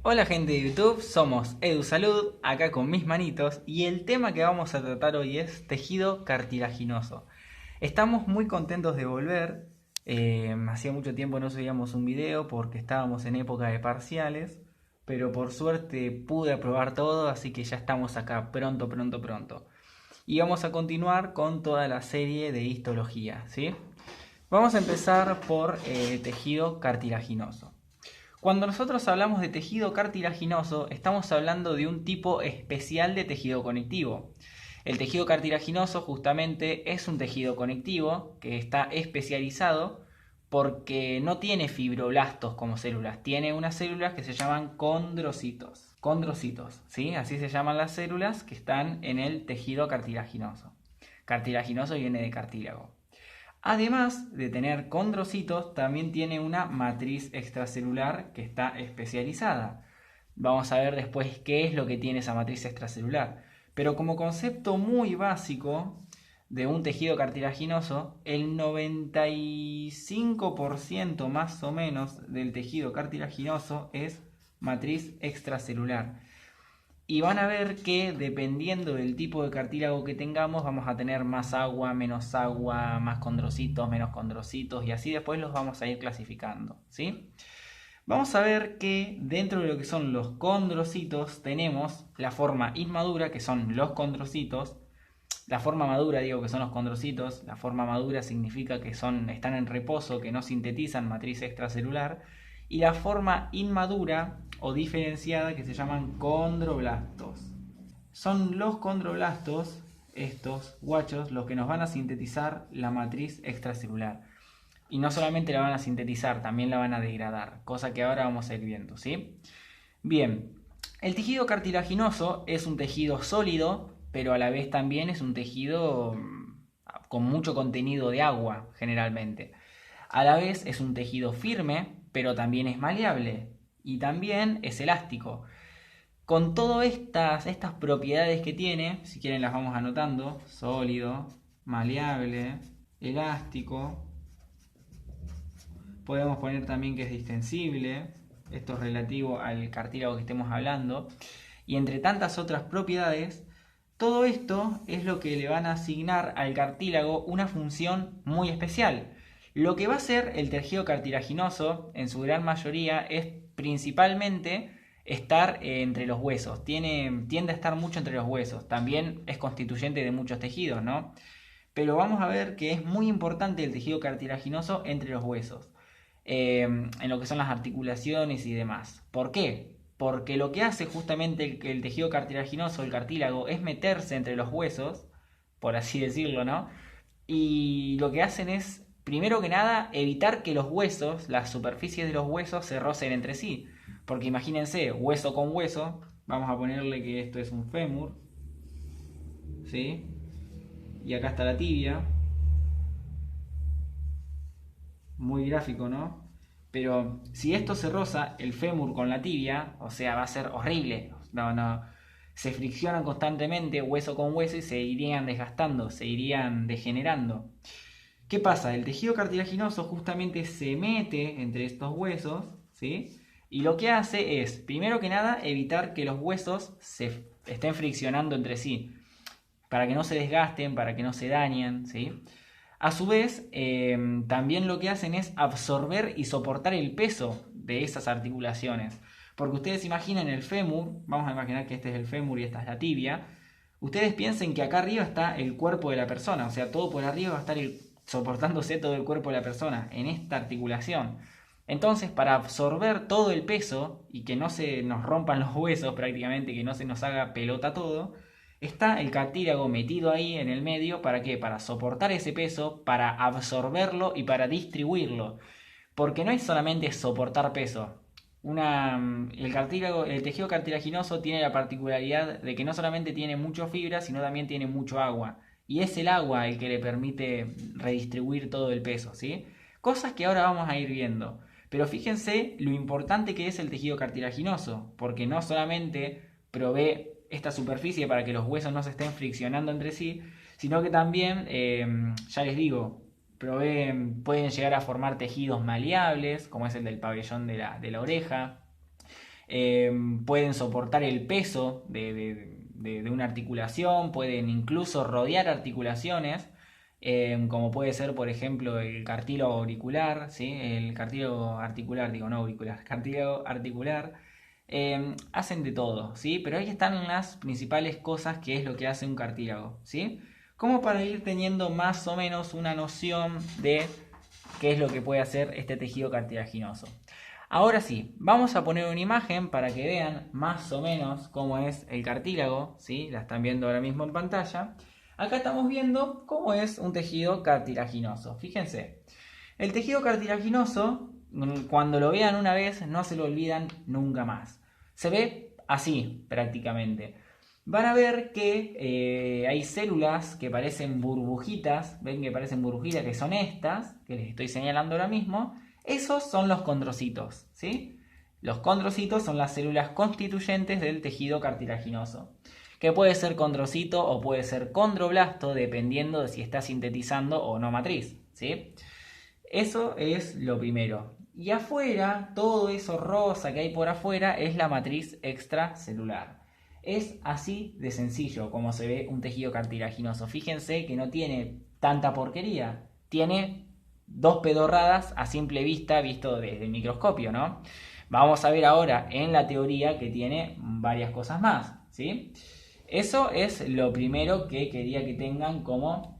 Hola gente de YouTube, somos EduSalud, acá con mis manitos, y el tema que vamos a tratar hoy es tejido cartilaginoso. Estamos muy contentos de volver, hacía mucho tiempo no subíamos un video porque estábamos en época de parciales, pero por suerte pude aprobar todo, así que ya estamos acá pronto. Y vamos a continuar con toda la serie de histología, ¿sí? Vamos a empezar por tejido cartilaginoso. Cuando nosotros hablamos de tejido cartilaginoso, estamos hablando de un tipo especial de tejido conectivo. El tejido cartilaginoso justamente es un tejido conectivo que está especializado porque no tiene fibroblastos como células, tiene unas células que se llaman condrocitos. Condrocitos, ¿sí? Así se llaman las células que están en el tejido cartilaginoso. Cartilaginoso viene de cartílago. Además de tener condrocitos, también tiene una matriz extracelular que está especializada. Vamos a ver después qué es lo que tiene esa matriz extracelular. Pero como concepto muy básico de un tejido cartilaginoso, el 95% más o menos del tejido cartilaginoso es matriz extracelular. Y van a ver que dependiendo del tipo de cartílago que tengamos, vamos a tener más agua, más condrocitos, menos condrocitos, y así después los vamos a ir clasificando, ¿sí? Vamos a ver que dentro de lo que son los condrocitos tenemos la forma inmadura, que son los condrocitos. La forma madura, digo que son los condrocitos. La forma madura significa que están en reposo, que no sintetizan matriz extracelular. Y la forma inmadura o diferenciada, que se llaman condroblastos. Son los condroblastos, estos guachos, los que nos van a sintetizar la matriz extracelular. Y no solamente la van a sintetizar, también la van a degradar, cosa que ahora vamos a ir viendo, ¿sí? Bien, el tejido cartilaginoso es un tejido sólido, pero a la vez también es un tejido con mucho contenido de agua, generalmente. A la vez es un tejido firme, pero también es maleable y también es elástico. Con todas estas propiedades que tiene, si quieren las vamos anotando: sólido, maleable, elástico. Podemos poner también que es distensible, esto es relativo al cartílago que estemos hablando, y entre tantas otras propiedades. Todo esto es lo que le van a asignar al cartílago una función muy especial. Lo que va a hacer el tejido cartilaginoso, en su gran mayoría, es principalmente estar entre los huesos. Tiende a estar mucho entre los huesos. También es constituyente de muchos tejidos, ¿no? Pero vamos a ver que es muy importante el tejido cartilaginoso entre los huesos, en lo que son las articulaciones y demás. ¿Por qué? Porque lo que hace justamente el tejido cartilaginoso, el cartílago, es meterse entre los huesos, por así decirlo, ¿no? Y lo que hacen es, primero que nada, evitar que los huesos, las superficies de los huesos, se rocen entre sí. Porque imagínense, hueso con hueso, vamos a ponerle que esto es un fémur, ¿sí? Y acá está la tibia. Muy gráfico, ¿no? Pero si esto se roza, el fémur con la tibia, o sea, va a ser horrible. No, se friccionan constantemente hueso con hueso y se irían desgastando, se irían degenerando. ¿Qué pasa? El tejido cartilaginoso justamente se mete entre estos huesos, ¿sí? Y lo que hace es, primero que nada, evitar que los huesos se estén friccionando entre sí, para que no se desgasten, para que no se dañen, ¿sí? A su vez, también lo que hacen es absorber y soportar el peso de esas articulaciones. Porque ustedes imaginen el fémur, vamos a imaginar que este es el fémur y esta es la tibia. Ustedes piensen que acá arriba está el cuerpo de la persona, o sea, todo por arriba va a estar soportándose todo el cuerpo de la persona en esta articulación. Entonces, para absorber todo el peso y que no se nos rompan los huesos prácticamente, que no se nos haga pelota todo, está el cartílago metido ahí en el medio. ¿Para qué? Para soportar ese peso, para absorberlo y para distribuirlo. Porque no es solamente soportar peso. El tejido cartilaginoso tiene la particularidad de que no solamente tiene mucha fibra, sino también tiene mucho agua. Y es el agua el que le permite redistribuir todo el peso, ¿sí? Cosas que ahora vamos a ir viendo. Pero fíjense lo importante que es el tejido cartilaginoso, porque no solamente provee esta superficie para que los huesos no se estén friccionando entre sí, sino que también, ya les digo, pueden llegar a formar tejidos maleables, como es el del pabellón de la oreja. pueden soportar el peso de una articulación, pueden incluso rodear articulaciones, como puede ser, por ejemplo, el cartílago auricular, ¿sí? El cartílago articular, digo, no auricular, cartílago articular. Hacen de todo, ¿sí? Pero ahí están las principales cosas que es lo que hace un cartílago, ¿sí? Como para ir teniendo más o menos una noción de qué es lo que puede hacer este tejido cartilaginoso. Ahora sí, vamos a poner una imagen para que vean más o menos cómo es el cartílago, ¿sí? La están viendo ahora mismo en pantalla. Acá estamos viendo cómo es un tejido cartilaginoso. Fíjense, el tejido cartilaginoso, cuando lo vean una vez, no se lo olvidan nunca más. Se ve así prácticamente. Van a ver que hay células que parecen burbujitas, ven que parecen burbujitas, que son estas, que les estoy señalando ahora mismo. Esos son los condrocitos, ¿sí? Los condrocitos son las células constituyentes del tejido cartilaginoso, que puede ser condrocito o puede ser condroblasto, dependiendo de si está sintetizando o no matriz, ¿sí? Eso es lo primero. Y afuera, todo eso rosa que hay por afuera es la matriz extracelular. Es así de sencillo como se ve un tejido cartilaginoso. Fíjense que no tiene tanta porquería. Tiene dos pedorradas a simple vista, visto desde el microscopio, ¿no? Vamos a ver ahora en la teoría que tiene varias cosas más, ¿sí? Eso es lo primero que quería que tengan como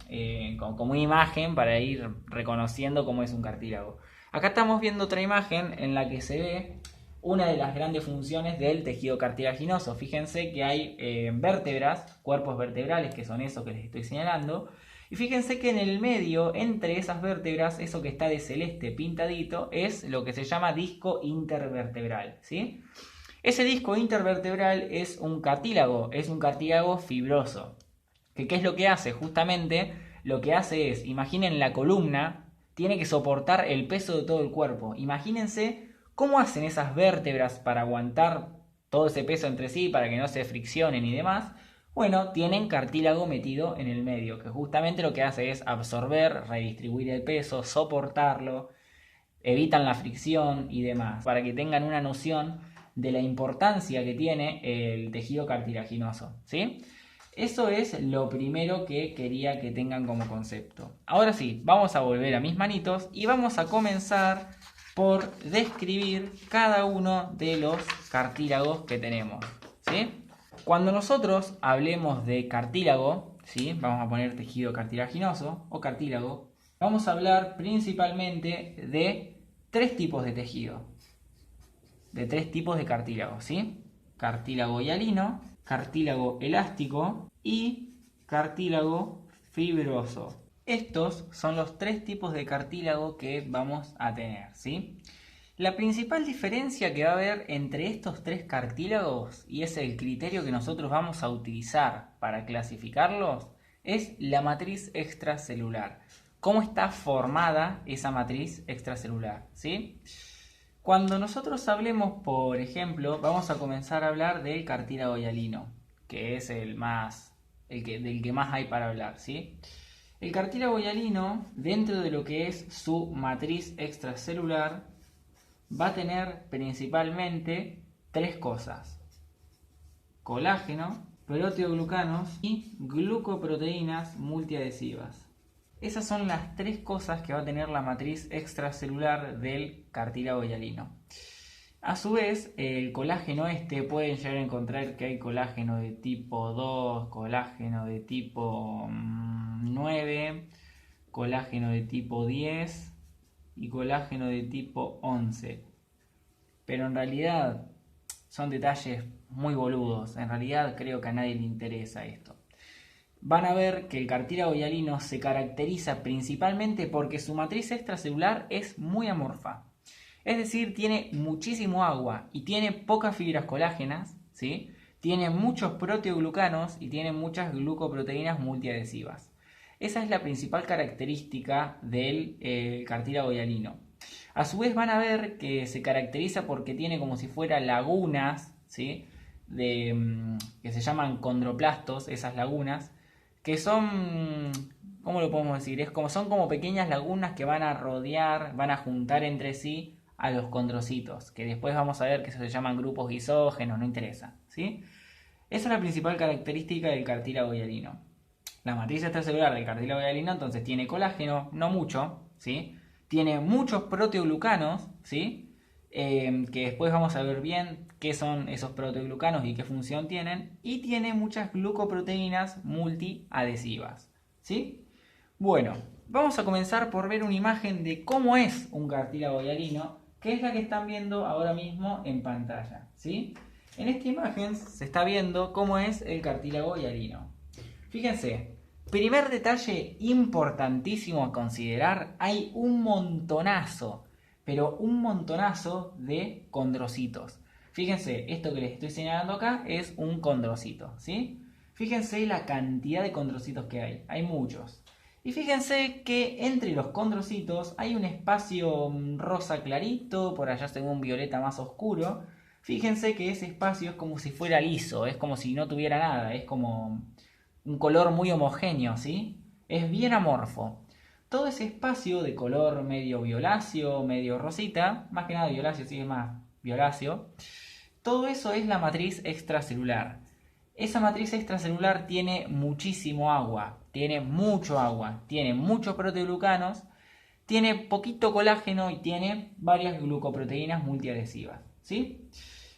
imagen para ir reconociendo cómo es un cartílago. Acá estamos viendo otra imagen en la que se ve una de las grandes funciones del tejido cartilaginoso. Fíjense que hay vértebras, cuerpos vertebrales, que son esos que les estoy señalando. Y fíjense que en el medio, entre esas vértebras, eso que está de celeste pintadito, es lo que se llama disco intervertebral, ¿sí? Ese disco intervertebral es un cartílago fibroso. ¿Qué es lo que hace? Justamente lo que hace es, imaginen la columna, tiene que soportar el peso de todo el cuerpo. Imagínense cómo hacen esas vértebras para aguantar todo ese peso entre sí, para que no se friccionen y demás. Bueno, tienen cartílago metido en el medio, que justamente lo que hace es absorber, redistribuir el peso, soportarlo, evitan la fricción y demás, para que tengan una noción de la importancia que tiene el tejido cartilaginoso, ¿sí? Eso es lo primero que quería que tengan como concepto. Ahora sí, vamos a volver a mis manitos y vamos a comenzar por describir cada uno de los cartílagos que tenemos, ¿sí? Cuando nosotros hablemos de cartílago, ¿sí? Vamos a poner tejido cartilaginoso o cartílago, vamos a hablar principalmente de tres tipos de tejido, de tres tipos de cartílago, ¿sí? Cartílago hialino, cartílago elástico y cartílago fibroso. Estos son los tres tipos de cartílago que vamos a tener, ¿sí? La principal diferencia que va a haber entre estos tres cartílagos, y es el criterio que nosotros vamos a utilizar para clasificarlos, es la matriz extracelular. ¿Cómo está formada esa matriz extracelular? ¿Sí? Cuando nosotros hablemos, por ejemplo, vamos a comenzar a hablar del cartílago hialino, que es del que más hay para hablar, ¿sí? El cartílago hialino, dentro de lo que es su matriz extracelular, va a tener principalmente tres cosas: colágeno, proteoglucanos y glucoproteínas multiadhesivas. Esas son las tres cosas que va a tener la matriz extracelular del cartílago hialino. A su vez, el colágeno pueden llegar a encontrar que hay colágeno de tipo 2, colágeno de tipo 9, colágeno de tipo 10 y colágeno de tipo 11. Pero en realidad son detalles muy boludos. En realidad creo que a nadie le interesa esto. Van a ver que el cartílago hialino se caracteriza principalmente porque su matriz extracelular es muy amorfa. Es decir, tiene muchísimo agua y tiene pocas fibras colágenas, ¿sí? Tiene muchos proteoglucanos y tiene muchas glucoproteínas multiadhesivas. Esa es la principal característica del cartílago hialino. A su vez van a ver que se caracteriza porque tiene como si fuera lagunas, ¿sí? Que se llaman condroplastos, esas lagunas, que son, ¿cómo lo podemos decir? Son como pequeñas lagunas que van a rodear, van a juntar entre sí a los condrocitos, que después vamos a ver que se llaman grupos guisógenos, no interesa, ¿sí? Esa es la principal característica del cartílago hialino. La matriz extracelular del cartílago hialino entonces tiene colágeno, no mucho, ¿sí? Tiene muchos proteoglucanos, ¿sí? Que después vamos a ver bien qué son esos proteoglucanos y qué función tienen. Y tiene muchas glucoproteínas multiadhesivas, ¿sí? Bueno, vamos a comenzar por ver una imagen de cómo es un cartílago hialino, que es la que están viendo ahora mismo en pantalla, ¿sí? En esta imagen se está viendo cómo es el cartílago hialino. Fíjense, primer detalle importantísimo a considerar, hay un montonazo, pero un montonazo de condrocitos. Fíjense, esto que les estoy señalando acá es un condrocito, ¿sí? Fíjense la cantidad de condrocitos que hay muchos. Y fíjense que entre los condrocitos hay un espacio rosa clarito, por allá según violeta más oscuro. Fíjense que ese espacio es como si fuera liso, es como si no tuviera nada, es como un color muy homogéneo, ¿sí? Es bien amorfo. Todo ese espacio de color medio violáceo, medio rosita, más que nada violáceo, sí es más violáceo, todo eso es la matriz extracelular. Esa matriz extracelular tiene muchísimo agua, tiene mucho agua, tiene muchos proteoglucanos, tiene poquito colágeno y tiene varias glucoproteínas multiadhesivas, ¿sí?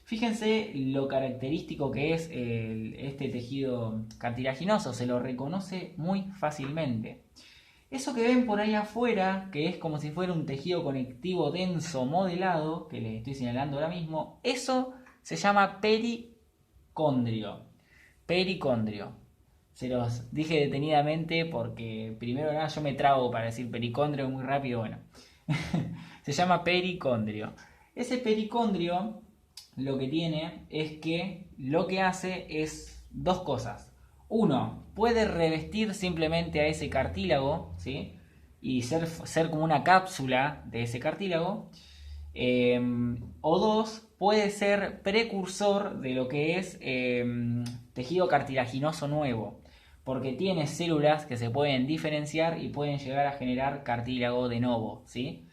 Fíjense lo característico que es este tejido cartilaginoso, se lo reconoce muy fácilmente. Eso que ven por ahí afuera, que es como si fuera un tejido conectivo denso modelado, que les estoy señalando ahora mismo, eso se llama pericondrio. Pericondrio. Se los dije detenidamente porque primero nada yo me trago para decir pericondrio muy rápido, bueno. Se llama pericondrio. Ese pericondrio lo que tiene es que lo que hace es dos cosas. Uno, puede revestir simplemente a ese cartílago, ¿sí? Y ser como una cápsula de ese cartílago. O dos, puede ser precursor de lo que es tejido cartilaginoso nuevo, porque tiene células que se pueden diferenciar y pueden llegar a generar cartílago de novo, ¿sí?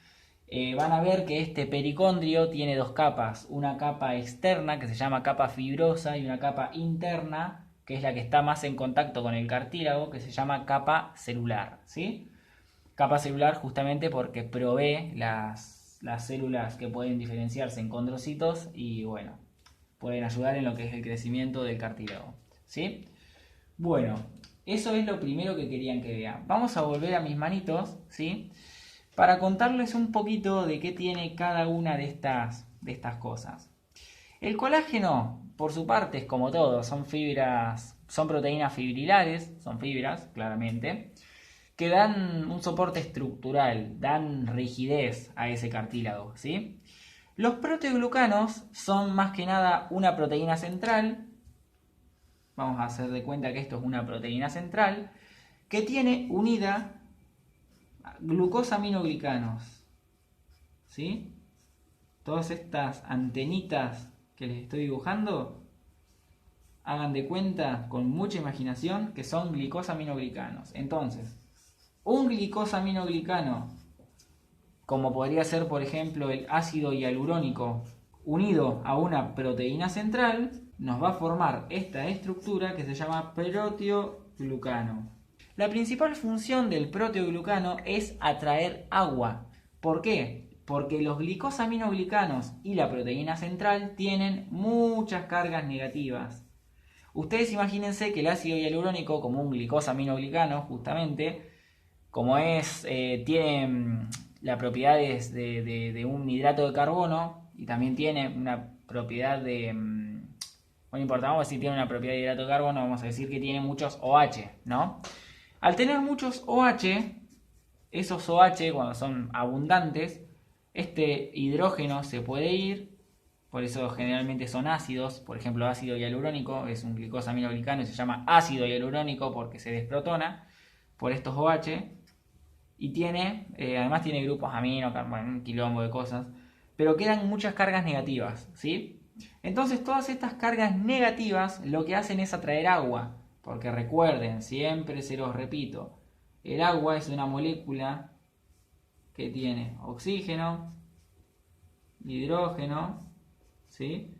Van a ver que este pericondrio tiene dos capas, una capa externa que se llama capa fibrosa y una capa interna que es la que está más en contacto con el cartílago, que se llama capa celular, ¿sí? Capa celular justamente porque provee las células que pueden diferenciarse en condrocitos y bueno, pueden ayudar en lo que es el crecimiento del cartílago, ¿sí? Bueno, eso es lo primero que querían que vean. Vamos a volver a mis manitos, ¿sí? Para contarles un poquito de qué tiene cada una de estas cosas. El colágeno, por su parte, es como todo, son fibras, son proteínas fibrilares, son fibras, claramente, que dan un soporte estructural, dan rigidez a ese cartílago, ¿sí? Los proteoglucanos son más que nada una proteína central, vamos a hacer de cuenta que esto es una proteína central, que tiene unida glucosaminoglicanos, ¿sí? Todas estas antenitas que les estoy dibujando, hagan de cuenta con mucha imaginación que son glicosaminoglicanos. Entonces, un glicosaminoglicano, como podría ser por ejemplo el ácido hialurónico, unido a una proteína central, nos va a formar esta estructura que se llama proteoglucano. La principal función del proteoglucano es atraer agua. ¿Por qué? Porque los glicosaminoglicanos y la proteína central tienen muchas cargas negativas. Ustedes imagínense que el ácido hialurónico, como un glicosaminoglicano, justamente, como tiene las propiedades de un hidrato de carbono y también tiene una propiedad no importa, vamos a decir que tiene una propiedad de hidrato de carbono, vamos a decir que tiene muchos OH, ¿no? Al tener muchos OH, esos OH cuando son abundantes, este hidrógeno se puede ir, por eso generalmente son ácidos, por ejemplo ácido hialurónico es un glicosaminoglicano y se llama ácido hialurónico porque se desprotona por estos OH y además tiene grupos amino, bueno, un quilombo de cosas, pero quedan muchas cargas negativas, ¿sí? Entonces todas estas cargas negativas lo que hacen es atraer agua, porque recuerden, siempre se los repito, el agua es una molécula que tiene oxígeno, hidrógeno, ¿sí?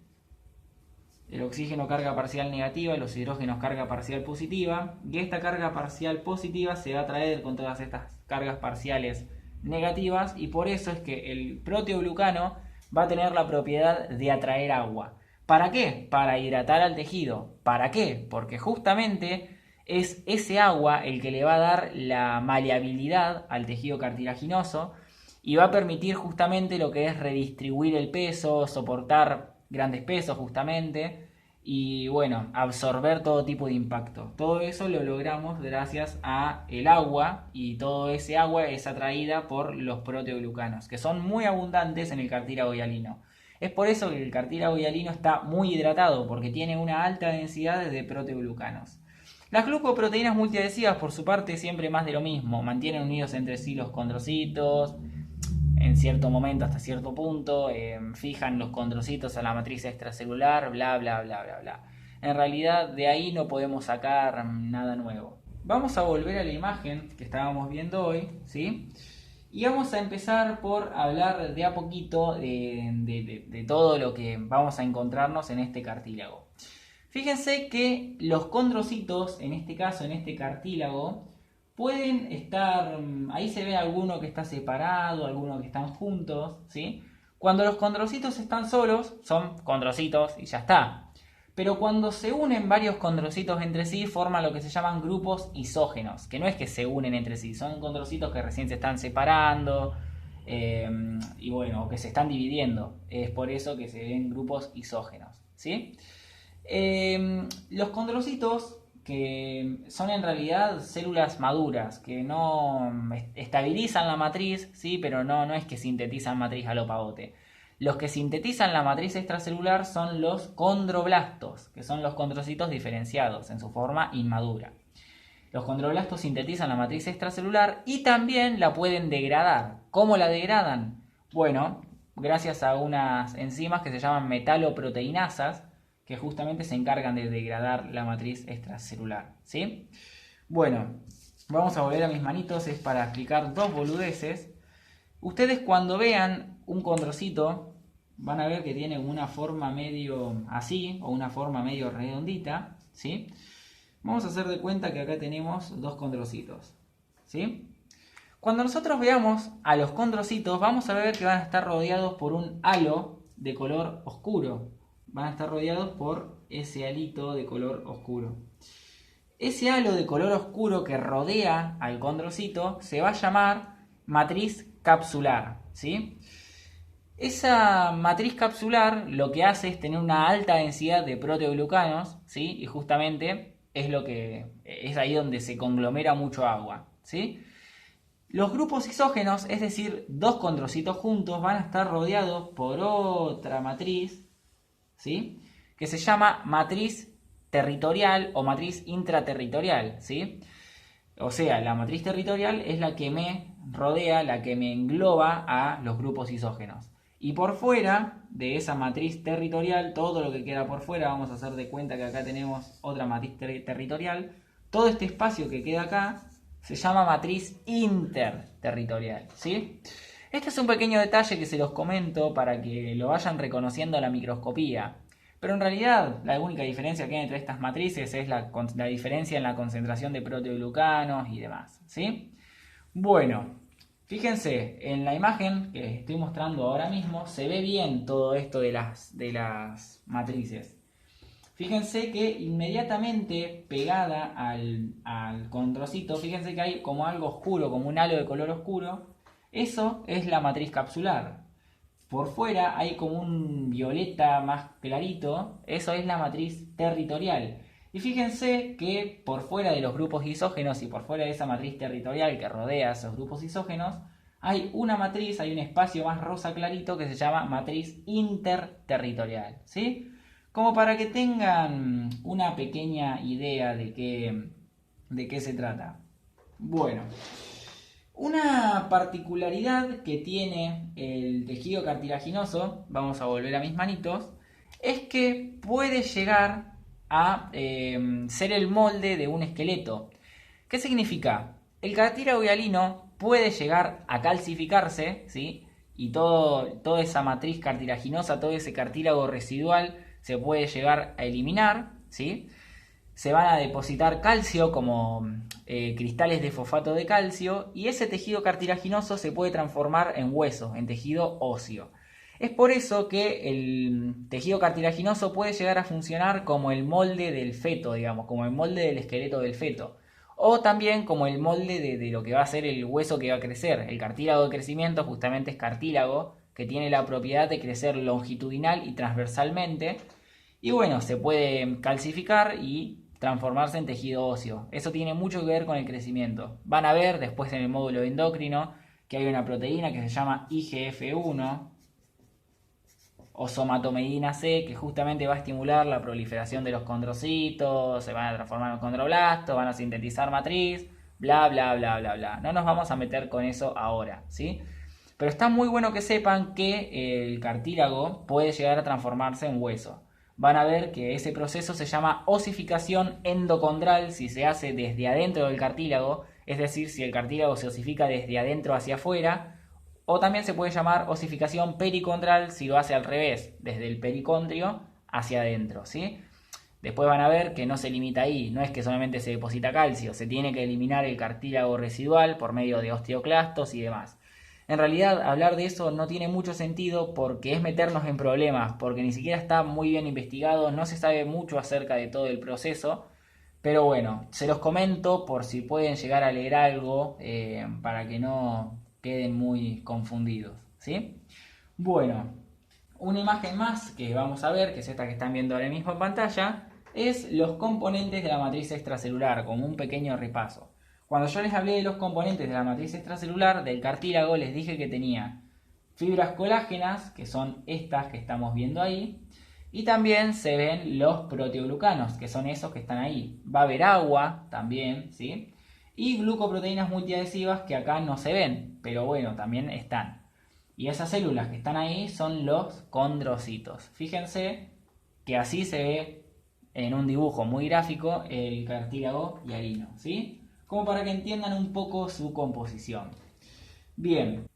El oxígeno carga parcial negativa, los hidrógenos carga parcial positiva, y esta carga parcial positiva se va a atraer con todas estas cargas parciales negativas, y por eso es que el proteoglucano va a tener la propiedad de atraer agua. ¿Para qué? Para hidratar al tejido. ¿Para qué? Porque justamente es ese agua el que le va a dar la maleabilidad al tejido cartilaginoso y va a permitir justamente lo que es redistribuir el peso, soportar grandes pesos justamente y bueno, absorber todo tipo de impacto. Todo eso lo logramos gracias a el agua, y todo ese agua es atraída por los proteoglucanos, que son muy abundantes en el cartílago hialino. Es por eso que el cartílago hialino está muy hidratado, porque tiene una alta densidad de proteoglucanos. Las glucoproteínas multiadhesivas, por su parte, siempre más de lo mismo. Mantienen unidos entre sí los condrocitos, en cierto momento, hasta cierto punto, fijan los condrocitos a la matriz extracelular, bla, bla, bla, bla, bla. En realidad, de ahí no podemos sacar nada nuevo. Vamos a volver a la imagen que estábamos viendo hoy, ¿sí? Y vamos a empezar por hablar de a poquito de todo lo que vamos a encontrarnos en este cartílago. Fíjense que los condrocitos, en este caso, en este cartílago, pueden estar, ahí se ve alguno que está separado, alguno que están juntos, ¿sí? Cuando los condrocitos están solos, son condrocitos y ya está. Pero cuando se unen varios condrocitos entre sí, forman lo que se llaman grupos isógenos, que no es que se unen entre sí, son condrocitos que recién se están separando, y bueno, o que se están dividiendo. Es por eso que se ven grupos isógenos, ¿sí? Los condrocitos, que son en realidad células maduras, que no estabilizan la matriz, ¿sí? Pero no es que sintetizan matriz a lo pavote. Los que sintetizan la matriz extracelular son los condroblastos, que son los condrocitos diferenciados en su forma inmadura. Los condroblastos sintetizan la matriz extracelular y también la pueden degradar. ¿Cómo la degradan? Bueno, gracias a unas enzimas que se llaman metaloproteinasas, que justamente se encargan de degradar la matriz extracelular, ¿sí? Bueno, vamos a volver a mis manitos, es para explicar dos boludeces. Ustedes cuando vean un condrocito van a ver que tiene una forma medio así, o una forma medio redondita, ¿sí? Vamos a hacer de cuenta que acá tenemos dos condrocitos, ¿sí? Cuando nosotros veamos a los condrocitos, vamos a ver que van a estar rodeados por un halo de color oscuro. Van a estar rodeados por ese halito de color oscuro. Ese halo de color oscuro que rodea al condrocito se va a llamar matriz capsular, ¿sí? Esa matriz capsular lo que hace es tener una alta densidad de proteoglucanos, ¿sí? Y justamente es ahí donde se conglomera mucho agua, ¿sí? Los grupos isógenos, es decir, dos condrocitos juntos, van a estar rodeados por otra matriz, ¿sí? Que se llama matriz territorial o matriz intraterritorial, ¿sí? O sea, la matriz territorial es la que me rodea, la que me engloba a los grupos isógenos. Y por fuera de esa matriz territorial, todo lo que queda por fuera, vamos a hacer de cuenta que acá tenemos otra matriz territorial, todo este espacio que queda acá se llama matriz interterritorial, ¿sí? Este es un pequeño detalle que se los comento para que lo vayan reconociendo a la microscopía. Pero en realidad la única diferencia que hay entre estas matrices es la diferencia en la concentración de proteoglucanos y demás, ¿sí? Bueno, fíjense, en la imagen que les estoy mostrando ahora mismo se ve bien todo esto de las matrices. Fíjense que inmediatamente pegada al condrocito, fíjense que hay como algo oscuro, como un halo de color oscuro. Eso es la matriz capsular. Por fuera hay como un violeta más clarito, eso es la matriz territorial. Y fíjense que por fuera de los grupos isógenos y por fuera de esa matriz territorial que rodea a esos grupos isógenos, hay una matriz, hay un espacio más rosa clarito que se llama matriz interterritorial, ¿sí? Como para que tengan una pequeña idea de qué se trata. Bueno, una particularidad que tiene el tejido cartilaginoso, vamos a volver a mis manitos, es que puede llegar a ser el molde de un esqueleto. ¿Qué significa? El cartílago hialino puede llegar a calcificarse, ¿sí? y toda esa matriz cartilaginosa, todo ese cartílago residual se puede llegar a eliminar, ¿sí? Se van a depositar calcio como cristales de fosfato de calcio y ese tejido cartilaginoso se puede transformar en hueso, en tejido óseo. Es por eso que el tejido cartilaginoso puede llegar a funcionar como el molde del feto, digamos, como el molde del esqueleto del feto. O también como el molde de lo que va a ser el hueso que va a crecer. El cartílago de crecimiento justamente es cartílago que tiene la propiedad de crecer longitudinal y transversalmente. Y bueno, se puede calcificar y transformarse en tejido óseo. Eso tiene mucho que ver con el crecimiento. Van a ver después en el módulo endocrino que hay una proteína que se llama IGF-1 o somatomedina C, que justamente va a estimular la proliferación de los condrocitos, se van a transformar en condroblastos, van a sintetizar matriz, bla, bla, bla, bla, bla. No nos vamos a meter con eso ahora, ¿sí? Pero está muy bueno que sepan que el cartílago puede llegar a transformarse en hueso. Van a ver que ese proceso se llama osificación endocondral si se hace desde adentro del cartílago, es decir, si el cartílago se osifica desde adentro hacia afuera, o también se puede llamar osificación pericondral si lo hace al revés, desde el pericondrio hacia adentro, ¿sí? Después van a ver que no se limita ahí, no es que solamente se deposita calcio, se tiene que eliminar el cartílago residual por medio de osteoclastos y demás. En realidad hablar de eso no tiene mucho sentido porque es meternos en problemas, porque ni siquiera está muy bien investigado, no se sabe mucho acerca de todo el proceso, pero bueno, se los comento por si pueden llegar a leer algo para que no queden muy confundidos, ¿sí? Bueno, una imagen más que vamos a ver, que es esta que están viendo ahora mismo en pantalla, es los componentes de la matriz extracelular, como un pequeño repaso. Cuando yo les hablé de los componentes de la matriz extracelular del cartílago, les dije que tenía fibras colágenas, que son estas que estamos viendo ahí, y también se ven los proteoglucanos, que son esos que están ahí. Va a haber agua también, ¿sí? Y glucoproteínas multiadhesivas que acá no se ven, pero bueno, también están. Y esas células que están ahí son los condrocitos. Fíjense que así se ve en un dibujo muy gráfico el cartílago hialino, ¿sí? Como para que entiendan un poco su composición. Bien,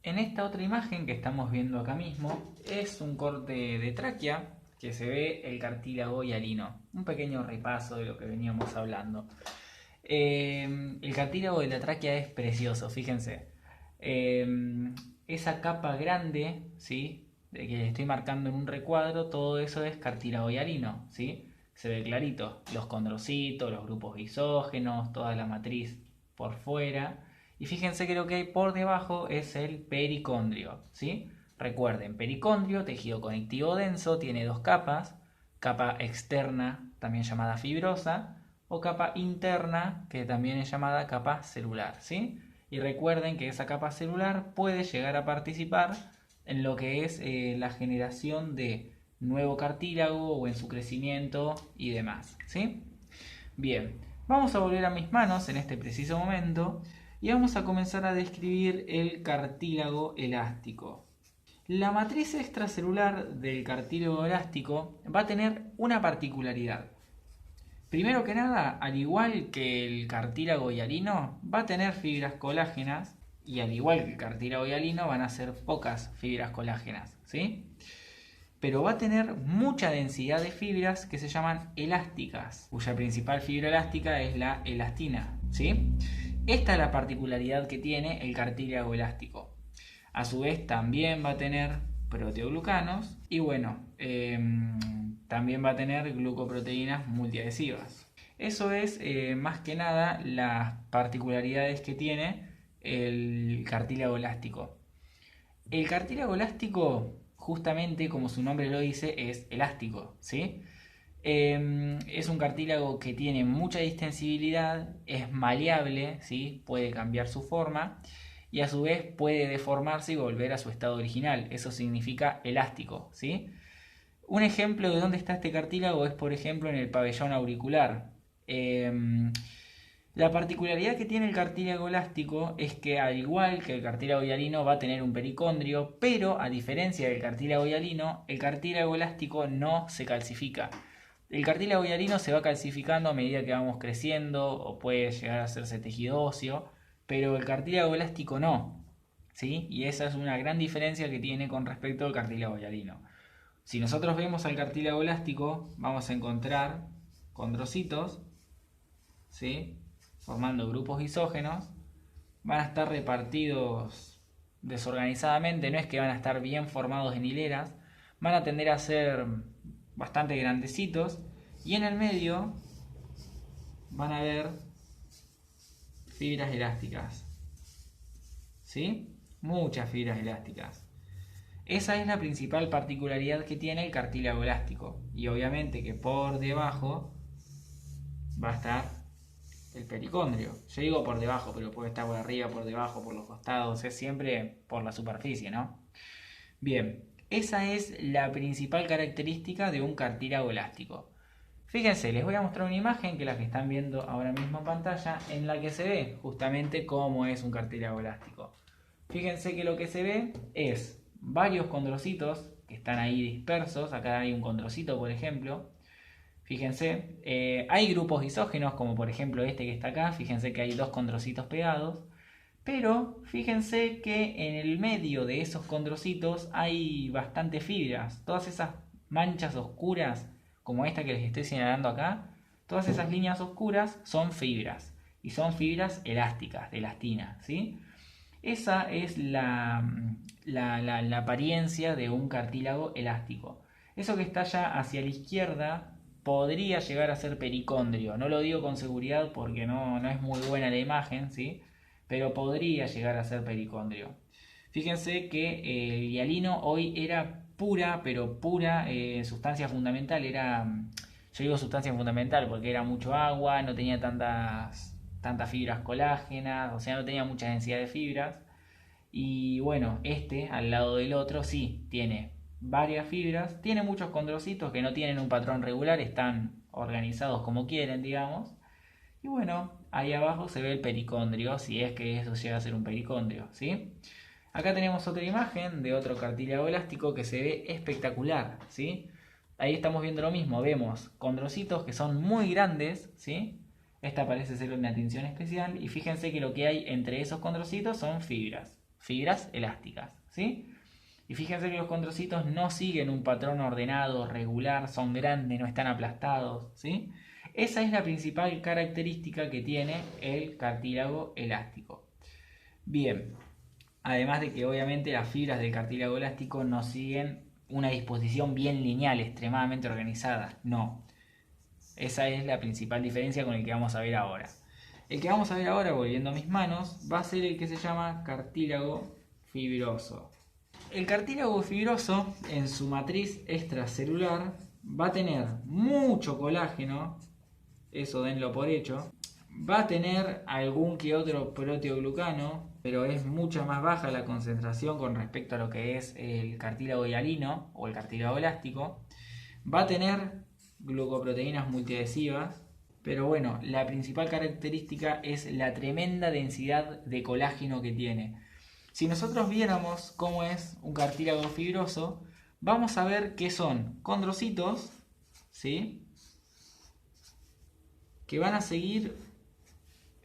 en esta otra imagen que estamos viendo acá mismo es un corte de tráquea que se ve el cartílago hialino. Un pequeño repaso de lo que veníamos hablando. El cartílago de la tráquea es precioso, fíjense. Esa capa grande, ¿sí? De que estoy marcando en un recuadro, todo eso es cartílago hialino, ¿sí? Se ve clarito, los condrocitos, los grupos lisógenos, toda la matriz por fuera. Y fíjense que lo que hay por debajo es el pericondrio, ¿sí? Recuerden, pericondrio, tejido conectivo denso, tiene dos capas, capa externa, también llamada fibrosa, o capa interna, que también es llamada capa celular, ¿sí? Y recuerden que esa capa celular puede llegar a participar en lo que es la generación de nuevo cartílago o en su crecimiento y demás, ¿sí? Bien, vamos a volver a mis manos en este preciso momento y vamos a comenzar a describir el cartílago elástico. La matriz extracelular del cartílago elástico va a tener una particularidad. Primero que nada, al igual que el cartílago hialino, va a tener fibras colágenas y al igual que el cartílago hialino van a ser pocas fibras colágenas, ¿sí? Pero va a tener mucha densidad de fibras que se llaman elásticas, cuya principal fibra elástica es la elastina, ¿sí? Esta es la particularidad que tiene el cartílago elástico. A su vez también va a tener proteoglucanos y bueno, también va a tener glucoproteínas multiadhesivas. Eso es más que nada las particularidades que tiene el cartílago elástico. El cartílago elástico, justamente como su nombre lo dice, es elástico, ¿sí? Es un cartílago que tiene mucha distensibilidad, es maleable, ¿sí? Puede cambiar su forma y a su vez puede deformarse y volver a su estado original. Eso significa elástico, ¿sí? Un ejemplo de dónde está este cartílago es, por ejemplo, en el pabellón auricular. La particularidad que tiene el cartílago elástico es que, al igual que el cartílago hialino, va a tener un pericondrio, pero a diferencia del cartílago hialino, el cartílago elástico no se calcifica. El cartílago hialino se va calcificando a medida que vamos creciendo o puede llegar a hacerse tejido óseo, pero el cartílago elástico no. ¿sí? Y esa es una gran diferencia que tiene con respecto al cartílago hialino. Si nosotros vemos al cartílago elástico, vamos a encontrar condrocitos, ¿sí? Formando grupos isógenos. Van a estar repartidos desorganizadamente, no es que van a estar bien formados en hileras, van a tender a ser bastante grandecitos, y en el medio van a haber fibras elásticas, ¿sí? Muchas fibras elásticas. Esa es la principal particularidad que tiene el cartílago elástico, y obviamente que por debajo va a estar el pericondrio. Yo digo por debajo, pero puede estar por arriba, por debajo, por los costados, es siempre por la superficie, ¿no? Bien, esa es la principal característica de un cartílago elástico. Fíjense, les voy a mostrar una imagen, que es la que están viendo ahora mismo en pantalla, en la que se ve justamente cómo es un cartílago elástico. Fíjense que lo que se ve es varios condrocitos que están ahí dispersos. Acá hay un condrocito, por ejemplo. Fíjense, hay grupos isógenos, como por ejemplo este que está acá. Fíjense que hay dos condrocitos pegados. Pero fíjense que en el medio de esos condrocitos hay bastantes fibras. Todas esas manchas oscuras, como esta que les estoy señalando acá, todas esas líneas oscuras son fibras. Y son fibras elásticas, de elastina, ¿sí? Esa es la apariencia de un cartílago elástico. Eso que está allá hacia la izquierda podría llegar a ser pericondrio. No lo digo con seguridad porque no es muy buena la imagen, ¿sí? Pero podría llegar a ser pericondrio. Fíjense que el hialino hoy era pura, pero pura sustancia fundamental. Yo digo sustancia fundamental porque era mucho agua, no tenía tantas fibras colágenas, o sea, no tenía mucha densidad de fibras. Y bueno, este al lado del otro sí tiene varias fibras, tiene muchos condrocitos que no tienen un patrón regular, están organizados como quieren, digamos. Y bueno, ahí abajo se ve el pericondrio, si es que eso llega a ser un pericondrio, ¿sí? Acá tenemos otra imagen de otro cartílago elástico que se ve espectacular, ¿sí? Ahí estamos viendo lo mismo, vemos condrocitos que son muy grandes, ¿sí? Esta parece ser una tinción especial, y fíjense que lo que hay entre esos condrocitos son fibras elásticas, ¿sí? Y fíjense que los condrocitos no siguen un patrón ordenado, regular, son grandes, no están aplastados, ¿sí? Esa es la principal característica que tiene el cartílago elástico. Bien, además de que obviamente las fibras del cartílago elástico no siguen una disposición bien lineal, extremadamente organizada, no. Esa es la principal diferencia con el que vamos a ver ahora. El que vamos a ver ahora, volviendo a mis manos, va a ser el que se llama cartílago fibroso. El cartílago fibroso, en su matriz extracelular, va a tener mucho colágeno, eso denlo por hecho. Va a tener algún que otro proteoglucano, pero es mucha más baja la concentración con respecto a lo que es el cartílago hialino o el cartílago elástico. Va a tener glucoproteínas multiadhesivas, pero bueno, la principal característica es la tremenda densidad de colágeno que tiene. Si nosotros viéramos cómo es un cartílago fibroso, vamos a ver que son condrocitos, ¿sí?, que van a seguir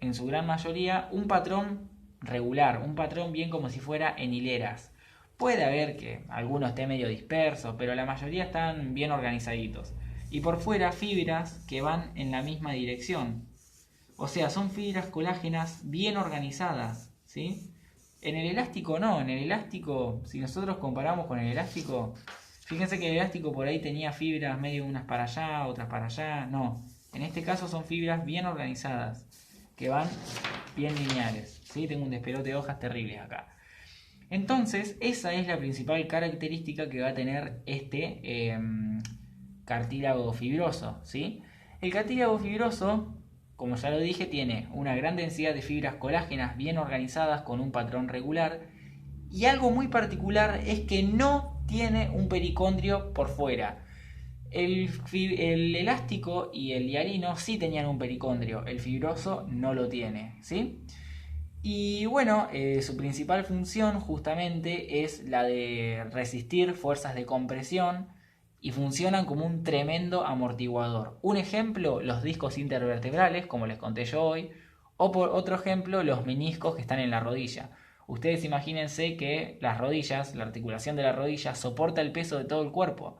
en su gran mayoría un patrón regular, un patrón bien como si fuera en hileras. Puede haber que algunos estén medio dispersos, pero la mayoría están bien organizaditos. Y por fuera fibras que van en la misma dirección. O sea, son fibras colágenas bien organizadas, ¿sí? En el elástico no, en el elástico, si nosotros comparamos con el elástico, fíjense que el elástico por ahí tenía fibras medio unas para allá, otras para allá, no. En este caso son fibras bien organizadas, que van bien lineales, ¿sí? Tengo un despelote de hojas terribles acá. Entonces, esa es la principal característica que va a tener este cartílago fibroso, ¿sí? El cartílago fibroso, como ya lo dije, tiene una gran densidad de fibras colágenas bien organizadas con un patrón regular, y algo muy particular es que no tiene un pericondrio por fuera. El elástico y el hialino sí tenían un pericondrio, el fibroso no lo tiene, ¿sí? Y bueno, su principal función justamente es la de resistir fuerzas de compresión y funcionan como un tremendo amortiguador. Un ejemplo, los discos intervertebrales, como les conté yo hoy, o por otro ejemplo, los meniscos que están en la rodilla. Ustedes imagínense que las rodillas, la articulación de la rodilla soporta el peso de todo el cuerpo.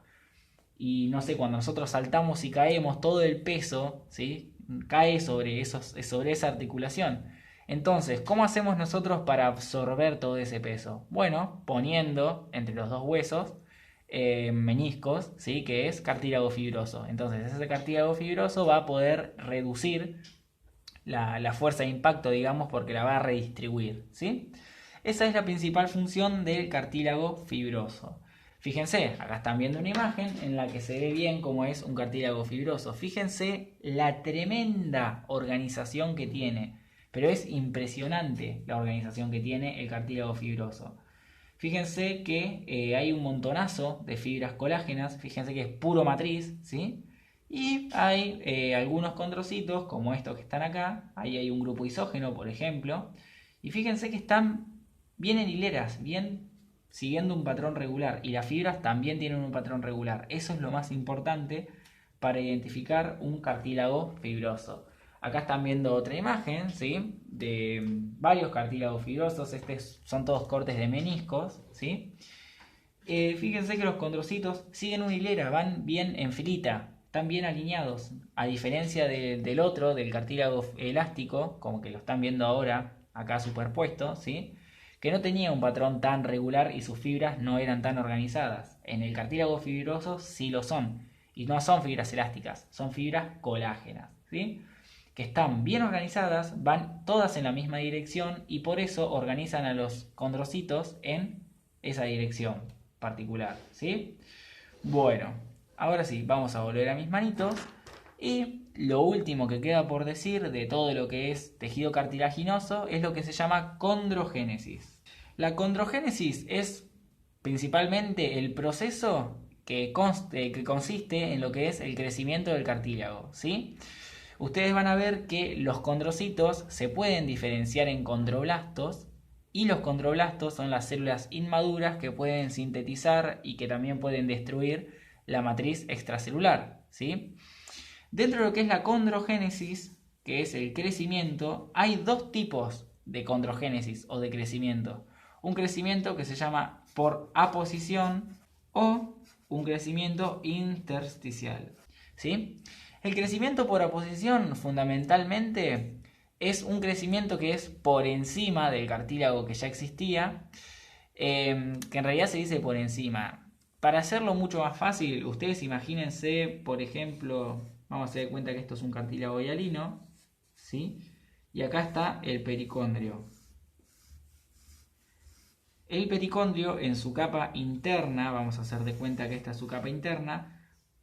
Y no sé, cuando nosotros saltamos y caemos, todo el peso, ¿sí?, cae sobre esa articulación. Entonces, ¿cómo hacemos nosotros para absorber todo ese peso? Bueno, poniendo entre los dos huesos meniscos, ¿sí?, que es cartílago fibroso. Entonces, ese cartílago fibroso va a poder reducir la fuerza de impacto, digamos, porque la va a redistribuir, ¿sí? Esa es la principal función del cartílago fibroso. Fíjense, acá están viendo una imagen en la que se ve bien cómo es un cartílago fibroso. Fíjense la tremenda organización que tiene, pero es impresionante la organización que tiene el cartílago fibroso. Fíjense que hay un montonazo de fibras colágenas, fíjense que es puro matriz, ¿sí? Y hay algunos condrocitos, como estos que están acá, ahí hay un grupo isógeno, por ejemplo, y fíjense que están bien en hileras, bien siguiendo un patrón regular, y las fibras también tienen un patrón regular. Eso es lo más importante para identificar un cartílago fibroso. Acá están viendo otra imagen, ¿sí?, de varios cartílagos fibrosos. Estos son todos cortes de meniscos, ¿sí? Fíjense que los condrocitos siguen una hilera, van bien en filita, están bien alineados, a diferencia del otro, del cartílago elástico, como que lo están viendo ahora, acá superpuesto, ¿sí?, que no tenía un patrón tan regular y sus fibras no eran tan organizadas. En el cartílago fibroso sí lo son, y no son fibras elásticas, son fibras colágenas, ¿sí?, que están bien organizadas, van todas en la misma dirección y por eso organizan a los condrocitos en esa dirección particular, ¿sí? Bueno, ahora sí, vamos a volver a mis manitos. Y lo último que queda por decir de todo lo que es tejido cartilaginoso es lo que se llama condrogénesis. La condrogénesis es principalmente el proceso que consiste en lo que es el crecimiento del cartílago, ¿sí? Ustedes van a ver que los condrocitos se pueden diferenciar en condroblastos, y los condroblastos son las células inmaduras que pueden sintetizar y que también pueden destruir la matriz extracelular, ¿sí? Dentro de lo que es la condrogénesis, que es el crecimiento, hay dos tipos de condrogénesis o de crecimiento. Un crecimiento que se llama por aposición o un crecimiento intersticial, ¿sí? El crecimiento por aposición fundamentalmente es un crecimiento que es por encima del cartílago que ya existía, que en realidad se dice por encima. Para hacerlo mucho más fácil, ustedes imagínense, por ejemplo, vamos a dar cuenta que esto es un cartílago hialino, ¿sí?, y acá está el pericondrio. El pericondrio en su capa interna, vamos a hacer de cuenta que esta es su capa interna,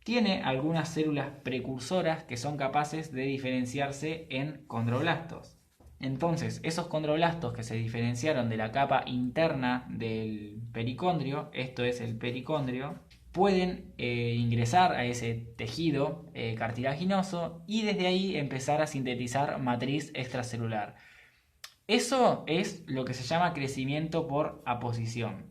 tiene algunas células precursoras que son capaces de diferenciarse en condroblastos. Entonces, esos condroblastos que se diferenciaron de la capa interna del pericondrio, esto es el pericondrio, pueden ingresar a ese tejido cartilaginoso y desde ahí empezar a sintetizar matriz extracelular. Eso es lo que se llama crecimiento por aposición.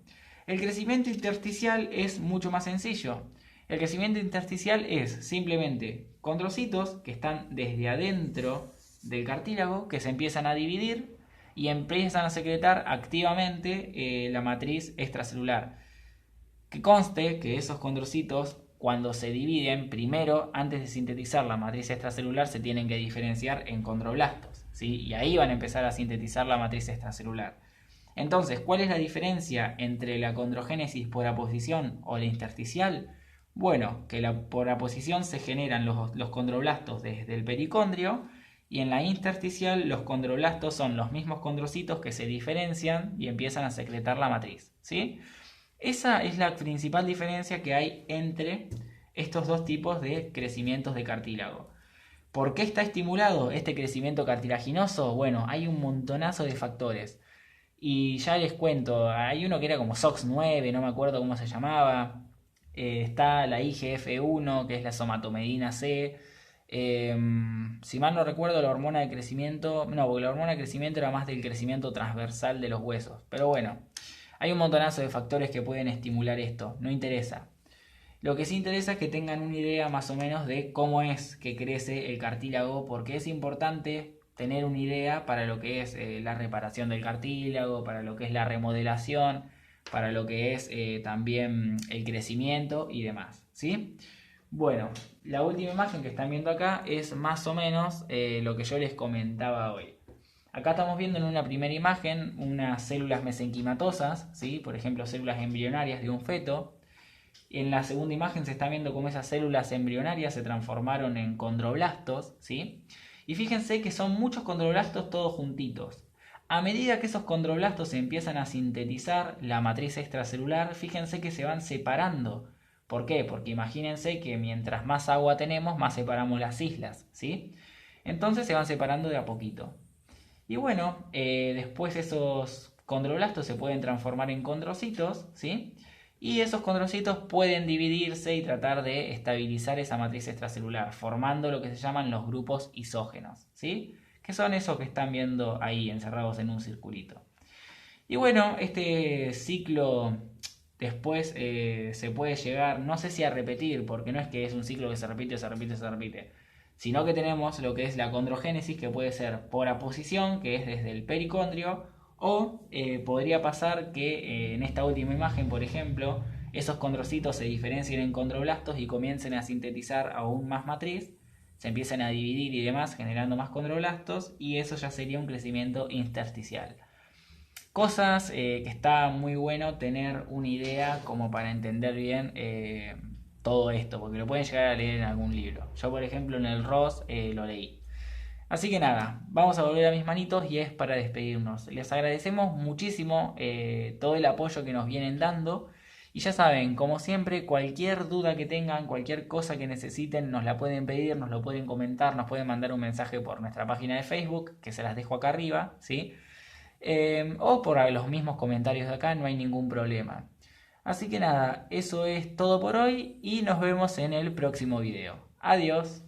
El crecimiento intersticial es mucho más sencillo. El crecimiento intersticial es simplemente condrocitos que están desde adentro del cartílago, que se empiezan a dividir y empiezan a secretar activamente la matriz extracelular. Que conste que esos condrocitos, cuando se dividen, primero, antes de sintetizar la matriz extracelular, se tienen que diferenciar en condroblastos, ¿sí?, y ahí van a empezar a sintetizar la matriz extracelular. Entonces, ¿cuál es la diferencia entre la condrogénesis por aposición o la intersticial? Bueno, que por aposición se generan los condroblastos desde el pericondrio, y en la intersticial los condroblastos son los mismos condrocitos que se diferencian y empiezan a secretar la matriz, ¿sí? Esa es la principal diferencia que hay entre estos dos tipos de crecimientos de cartílago. ¿Por qué está estimulado este crecimiento cartilaginoso? Bueno, hay un montonazo de factores. Y ya les cuento, hay uno que era como SOX9, no me acuerdo cómo se llamaba. Está la IGF-1, que es la somatomedina C. Si mal no recuerdo, la hormona de crecimiento... No, porque la hormona de crecimiento era más del crecimiento transversal de los huesos. Pero bueno, hay un montonazo de factores que pueden estimular esto, no interesa. Lo que sí interesa es que tengan una idea más o menos de cómo es que crece el cartílago, porque es importante tener una idea para lo que es la reparación del cartílago, para lo que es la remodelación, para lo que es también el crecimiento y demás, ¿sí? Bueno, la última imagen que están viendo acá es más o menos lo que yo les comentaba hoy. Acá estamos viendo en una primera imagen unas células mesenquimatosas, ¿sí? Por ejemplo, células embrionarias de un feto. En la segunda imagen se está viendo cómo esas células embrionarias se transformaron en condroblastos, ¿sí? Y fíjense que son muchos condroblastos todos juntitos. A medida que esos condroblastos se empiezan a sintetizar la matriz extracelular, fíjense que se van separando. ¿Por qué? Porque imagínense que mientras más agua tenemos, más separamos las islas, ¿sí? Entonces se van separando de a poquito. Y bueno, después esos condroblastos se pueden transformar en condrocitos, ¿sí? Y esos condrocitos pueden dividirse y tratar de estabilizar esa matriz extracelular, formando lo que se llaman los grupos isógenos, ¿sí? Que son esos que están viendo ahí encerrados en un circulito. Y bueno, este ciclo después se puede llegar, no sé si a repetir, porque no es que es un ciclo que se repite, se repite, se repite, sino que tenemos lo que es la condrogénesis, que puede ser por aposición, que es desde el pericondrio, o podría pasar que en esta última imagen, por ejemplo, esos condrocitos se diferencien en condroblastos y comiencen a sintetizar aún más matriz, se empiezan a dividir y demás, generando más condroblastos, y eso ya sería un crecimiento intersticial. Cosas que está muy bueno tener una idea como para entender bien todo esto, porque lo pueden llegar a leer en algún libro. Yo, por ejemplo, en el ROS lo leí. Así que nada, vamos a volver a mis manitos y es para despedirnos. Les agradecemos muchísimo todo el apoyo que nos vienen dando. Y ya saben, como siempre, cualquier duda que tengan, cualquier cosa que necesiten, nos la pueden pedir, nos lo pueden comentar, nos pueden mandar un mensaje por nuestra página de Facebook, que se las dejo acá arriba, ¿sí? O por los mismos comentarios de acá, no hay ningún problema. Así que nada, eso es todo por hoy y nos vemos en el próximo video. Adiós.